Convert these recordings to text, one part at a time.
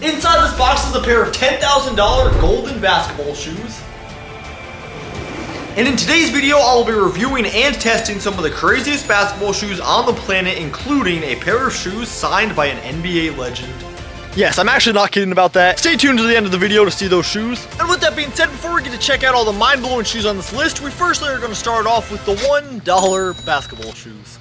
Inside this box is a pair of $10,000 golden basketball shoes. And in today's video, I'll be reviewing and testing some of the craziest basketball shoes on the planet, including a pair of shoes signed by an NBA legend. Yes, I'm actually not kidding about that. Stay tuned to the end of the video to see those shoes. And with that being said, before we get to check out all the mind-blowing shoes on this list, we firstly are going to start off with the $1 basketball shoes.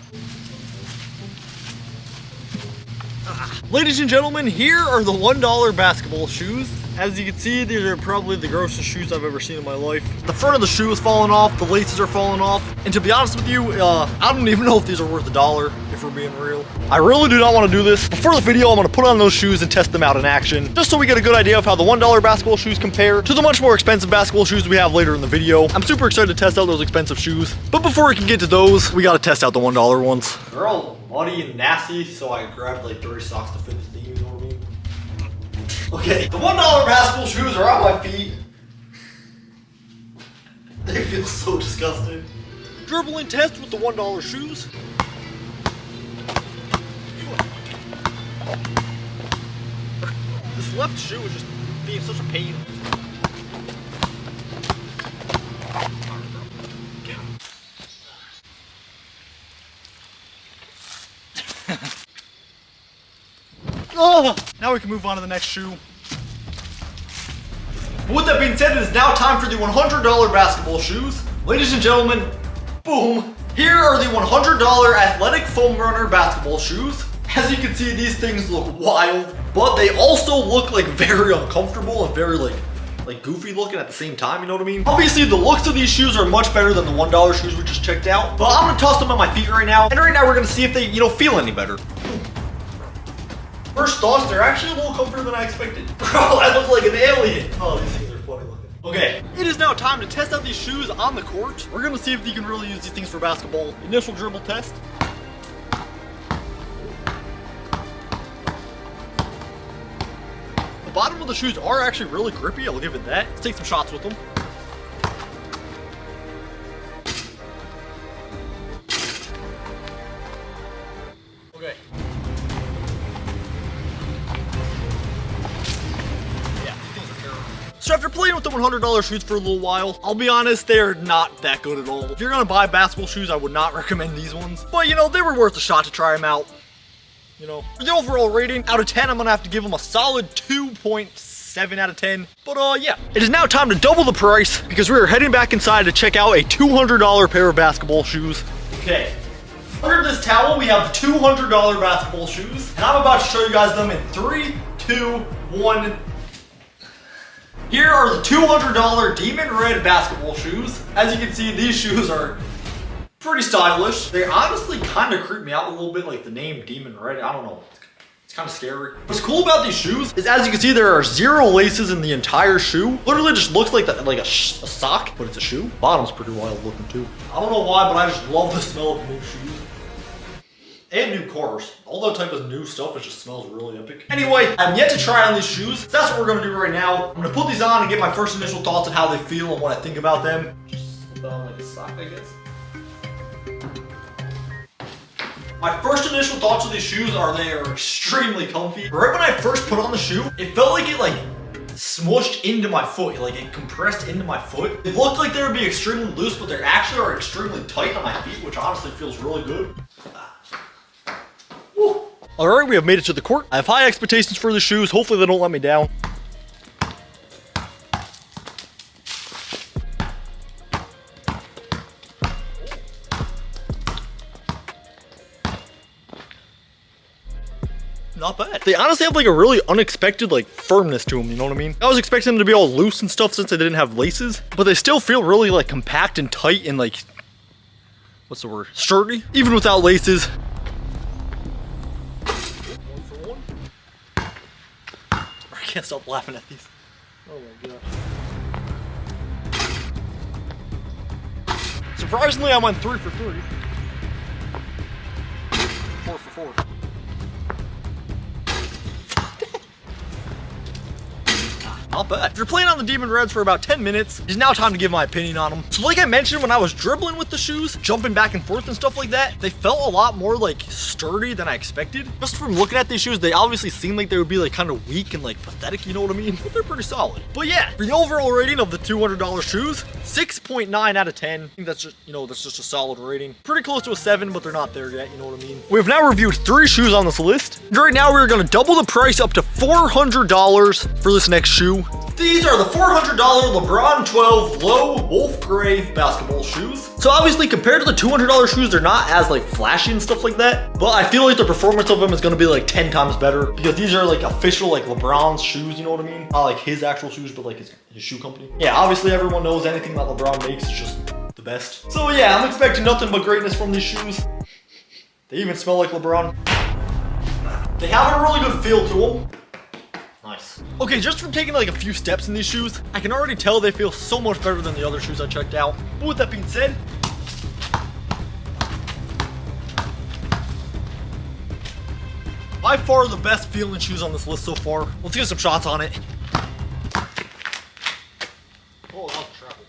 Ladies and gentlemen, here are the $1 basketball shoes. As you can see, these are probably the grossest shoes I've ever seen in my life. The front of the shoe is falling off, the laces are falling off, and to be honest with you, I don't even know if these are worth $1, if we're being real. I really do not want to do this. Before the video, I'm going to put on those shoes and test them out in action, just so we get a good idea of how the $1 basketball shoes compare to the much more expensive basketball shoes we have later in the video. I'm super excited to test out those expensive shoes, but before we can get to those, we got to test out the $1 ones. They're all muddy and nasty, so I grabbed like 30 socks to fit the theme, you know what I mean? Okay, the $1 basketball shoes are on my feet. They feel so disgusting. Dribbling test with the $1 shoes. This left shoe is just being such a pain. Now we can move on to the next shoe. With that being said, it is now time for the $100 basketball shoes. Ladies and gentlemen, boom. Here are the $100 athletic foam runner basketball shoes. As you can see, these things look wild, but they also look like very uncomfortable and very like goofy looking at the same time, you know what I mean? Obviously, the looks of these shoes are much better than the $1 shoes we just checked out, but I'm gonna toss them on my feet right now, and right now we're gonna see if they, feel any better. First thoughts, they're actually a little comfier than I expected. Bro, I look like an alien. Oh, these things are funny looking. Okay, it is now time to test out these shoes on the court. We're gonna see if you can really use these things for basketball. Initial dribble test. The bottom of the shoes are actually really grippy, I'll give it that. Let's take some shots with them. Okay. So after playing with the $100 shoes for a little while, I'll be honest, they're not that good at all. If you're gonna buy basketball shoes, I would not recommend these ones. But they were worth a shot to try them out. For the overall rating, out of 10, I'm gonna have to give them a solid 2.7 out of 10. But yeah. It is now time to double the price because we are heading back inside to check out a $200 pair of basketball shoes. Okay. Under this towel, we have the $200 basketball shoes. And I'm about to show you guys them in 3, 2, 1. Here are the $200 Demon Red basketball shoes. As you can see, these shoes are pretty stylish. They honestly kind of creep me out a little bit, like the name Demon Red. I don't know. It's kind of scary. What's cool about these shoes is, as you can see, there are 0 laces in the entire shoe. Literally just looks like a sock, but it's a shoe. Bottom's pretty wild looking too. I don't know why, but I just love the smell of new shoes. And new cars. All that type of new stuff, it just smells really epic. Anyway, I'm yet to try on these shoes, so that's what we're gonna do right now. I'm gonna put these on and get my first initial thoughts on how they feel and what I think about them. Just slip on like a sock, I guess. My first initial thoughts of these shoes are they are extremely comfy. Right when I first put on the shoe, it felt like it smushed into my foot, it compressed into my foot. It looked like they would be extremely loose, but they actually are extremely tight on my feet, which honestly feels really good. Alright, we have made it to the court. I have high expectations for the shoes. Hopefully they don't let me down. Not bad. They honestly have a really unexpected firmness to them, you know what I mean? I was expecting them to be all loose and stuff since they didn't have laces, but they still feel really compact and tight and what's the word? Sturdy, even without laces. I can't stop laughing at these. Oh my gosh. Surprisingly, I went 3 for 3. 4 for 4. not bad. If you're playing on the Demon Reds for about 10 minutes, it's now time to give my opinion on them. So like I mentioned, when I was dribbling with the shoes, jumping back and forth and stuff like that, they felt a lot more like sturdy than I expected. Just from looking at these shoes, they obviously seem like they would be like kind of weak and like pathetic, you know what I mean? But they're pretty solid. But yeah, for the overall rating of the $200 shoes, 6.9 out of 10. I think that's just, you know, that's just a solid rating. Pretty close to a 7, but they're not there yet, you know what I mean? We've now reviewed 3 shoes on this list. Right now, we're gonna double the price up to $400 for this next shoe. These are the $400 LeBron 12 Low Wolf Gray basketball shoes. So obviously compared to the $200 shoes, they're not as like flashy and stuff like that. But I feel like the performance of them is gonna be like 10 times better because these are like official like LeBron's shoes, you know what I mean? Not like his actual shoes, but like his shoe company. Yeah, obviously everyone knows anything that LeBron makes is just the best. So yeah, I'm expecting nothing but greatness from these shoes. They even smell like LeBron. They have a really good feel to them. Nice. Okay, just from taking like a few steps in these shoes, I can already tell they feel so much better than the other shoes I checked out. But with that being said, by far the best feeling shoes on this list so far. Let's get some shots on it. Oh, that was travel.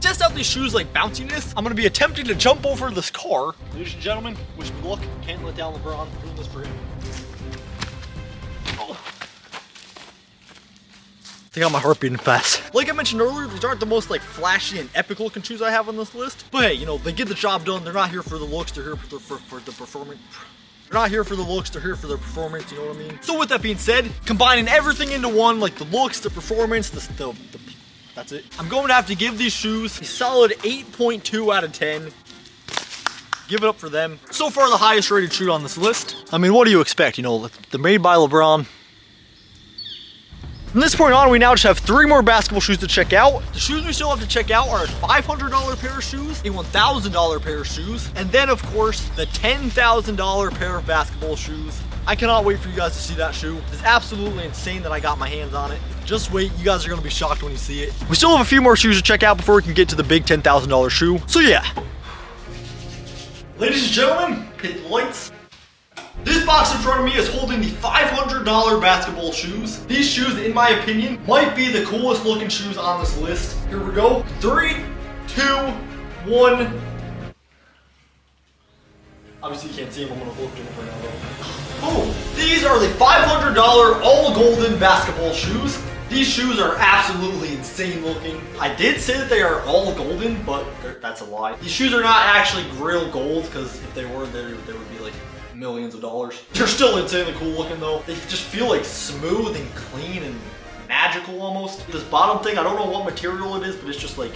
Test out these shoes like bounciness, I'm gonna be attempting to jump over this car. Ladies and gentlemen, wish me luck. Can't let down LeBron. Doing this for him. Oh. I got my heart beating fast. Like I mentioned earlier, these aren't the most like flashy and epic looking shoes I have on this list. But hey, you know, they get the job done. They're not here for the looks, they're here for the performance. They're not here for the looks, they're here for their performance, you know what I mean? So with that being said, combining everything into one, like the looks, the performance, that's it. I'm going to have to give these shoes a solid 8.2 out of 10. Give it up for them. So far, the highest rated shoe on this list. I mean, what do you expect? You know, they're made by LeBron. From this point on, we now just have 3 more basketball shoes to check out. The shoes we still have to check out are a $500 pair of shoes, a $1,000 pair of shoes, and then of course, the $10,000 pair of basketball shoes. I cannot wait for you guys to see that shoe. It's absolutely insane that I got my hands on it. Just wait, you guys are gonna be shocked when you see it. We still have a few more shoes to check out before we can get to the big $10,000 shoe. So yeah. Ladies and gentlemen, hit the lights. This box in front of me is holding the $500 basketball shoes. These shoes, in my opinion, might be the coolest looking shoes on this list. Here we go. 3, 2, 1. Obviously you can't see them, I'm gonna lift them right now though. Boom! These are the $500 all golden basketball shoes. These shoes are absolutely insane looking. I did say that they are all golden, but that's a lie. These shoes are not actually real gold, because if they were, they would be like millions of dollars. They're still insanely cool looking though. They just feel like smooth and clean and magical almost. This bottom thing, I don't know what material it is, but it's just like,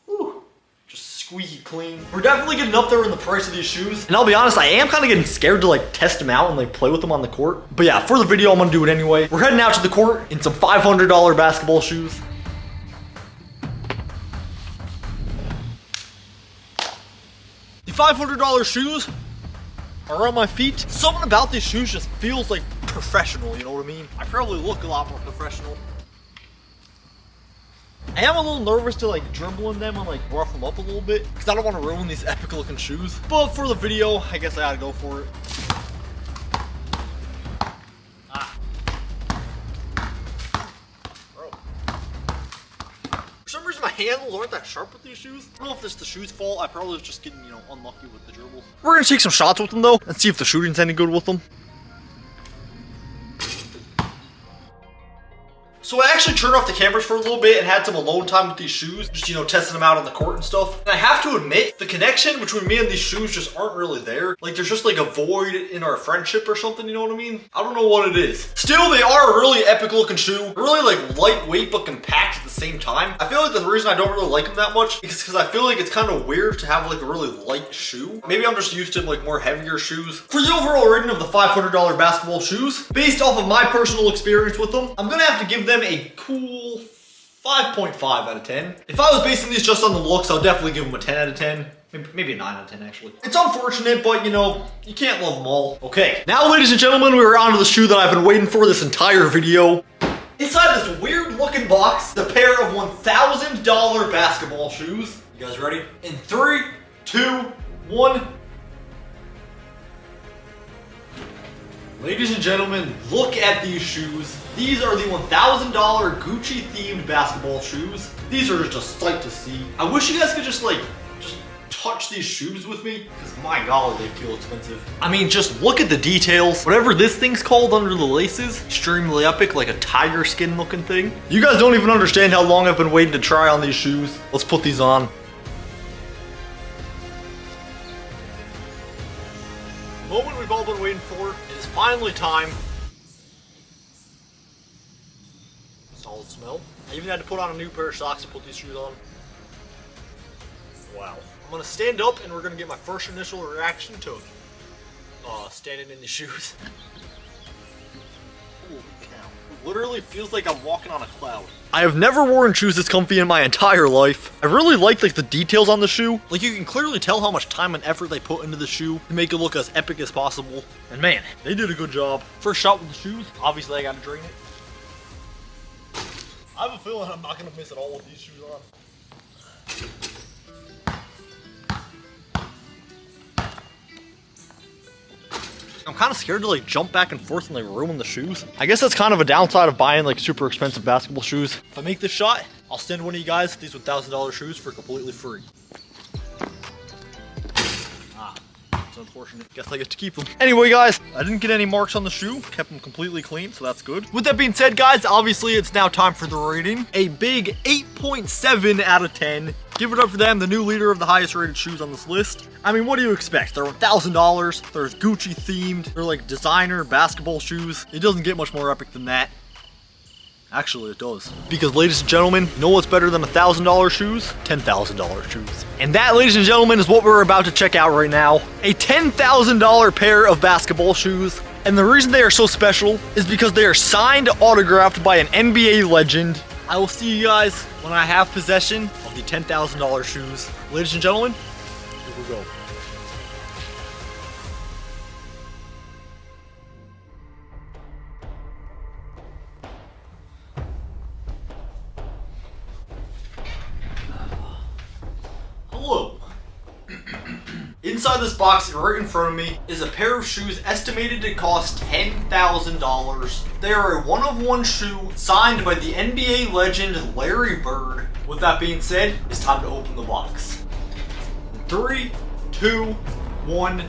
whew, just squeaky clean. We're definitely getting up there in the price of these shoes. And I'll be honest, I am kind of getting scared to like test them out and like play with them on the court. But yeah, for the video, I'm gonna do it anyway. We're heading out to the court in some $500 basketball shoes. The $500 shoes are on my feet. Something about these shoes just feels like professional, you know what I mean? I probably look a lot more professional. I am a little nervous to like dribble in them and like rough them up a little bit because I don't want to ruin these epic looking shoes. But for the video, I guess I gotta go for it. Bro. For some reason my handles aren't that sharp with these shoes. I don't know if it's the shoes' fault. I probably was just getting, you know, unlucky with the dribbles. We're gonna take some shots with them though and see if the shooting's any good with them. So I actually turned off the cameras for a little bit and had some alone time with these shoes, just, you know, testing them out on the court and stuff. And I have to admit, the connection between me and these shoes just aren't really there. Like, there's just like a void in our friendship or something, you know what I mean? I don't know what it is. Still, they are a really epic looking shoe. Really like lightweight but compact at the same time. I feel like the reason I don't really like them that much is because I feel like it's kind of weird to have like a really light shoe. Maybe I'm just used to like more heavier shoes. For the overall rating of the $500 basketball shoes, based off of my personal experience with them, I'm gonna have to give them a cool 5.5 out of 10. If I was basing these just on the looks, I'll definitely give them a 10 out of 10. Maybe a 9 out of 10 actually. It's unfortunate, but you know, you can't love them all. Okay, now ladies and gentlemen, we are on to the shoe that I've been waiting for this entire video. Inside this weird looking box, the pair of $1,000 basketball shoes. You guys ready? In 3, 2, 1. Ladies and gentlemen, look at these shoes. These are the $1,000 Gucci themed basketball shoes. These are just a sight to see. I wish you guys could just touch these shoes with me, because my golly, they feel expensive. I mean, just look at the details. Whatever this thing's called under the laces, extremely epic, like a tiger skin looking thing. You guys don't even understand how long I've been waiting to try on these shoes. Let's put these on. The moment we've all been waiting for, it is finally time. Solid smell. I even had to put on a new pair of socks to put these shoes on. Wow. I'm gonna stand up and we're gonna get my first initial reaction to standing in the shoes. Holy cow. It literally feels like I'm walking on a cloud. I have never worn shoes this comfy in my entire life. I really like the details on the shoe. Like, you can clearly tell how much time and effort they put into the shoe to make it look as epic as possible. And man, they did a good job. First shot with the shoes, obviously I gotta drain it. I have a feeling I'm not gonna miss it all with these shoes on. I'm kind of scared to jump back and forth and ruin the shoes. I guess that's kind of a downside of buying super expensive basketball shoes. If I make this shot, I'll send one of you guys these $1,000 shoes for completely free. It's unfortunate. Guess I get to keep them. Anyway, guys, I didn't get any marks on the shoe. Kept them completely clean, so that's good. With that being said, guys, obviously it's now time for the rating. A big 8.7 out of 10. Give it up for them, the new leader of the highest rated shoes on this list. I mean, what do you expect? They're $1,000. They're Gucci themed. They're designer basketball shoes. It doesn't get much more epic than that. Actually, it does. Because, ladies and gentlemen, you know what's better than $1,000 shoes? $10,000 shoes. And that, ladies and gentlemen, is what we're about to check out right now. A $10,000 pair of basketball shoes. And the reason they are so special is because they are signed, autographed by an NBA legend. I will see you guys when I have possession of the $10,000 shoes. Ladies and gentlemen, here we go. Hello. Inside this box right in front of me is a pair of shoes estimated to cost $10,000. They are a one-of-one shoe signed by the NBA legend Larry Bird. With that being said, it's time to open the box. 3, 2, 1.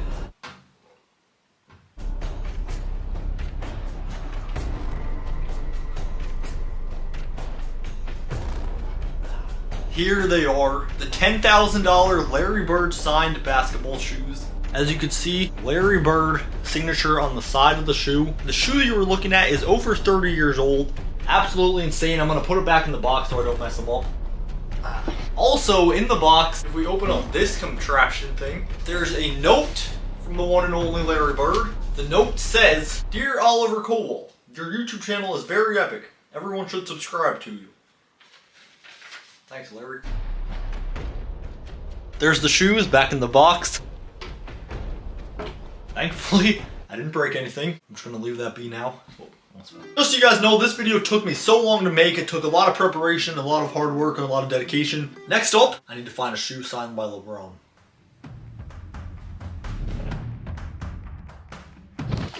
Here they are, the $10,000 Larry Bird signed basketball shoes. As you can see, Larry Bird signature on the side of the shoe. The shoe you were looking at is over 30 years old. Absolutely insane. I'm gonna put it back in the box so I don't mess them up. Also in the box, if we open up this contraption thing, there's a note from the one and only Larry Bird. The note says, "Dear Oliver Cole, your YouTube channel is very epic. Everyone should subscribe to you." Thanks, Larry. There's the shoes back in the box. Thankfully, I didn't break anything. I'm just gonna leave that be now. Just so you guys know, this video took me so long to make. It took a lot of preparation, a lot of hard work, and a lot of dedication. Next up, I need to find a shoe signed by LeBron.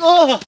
Oh!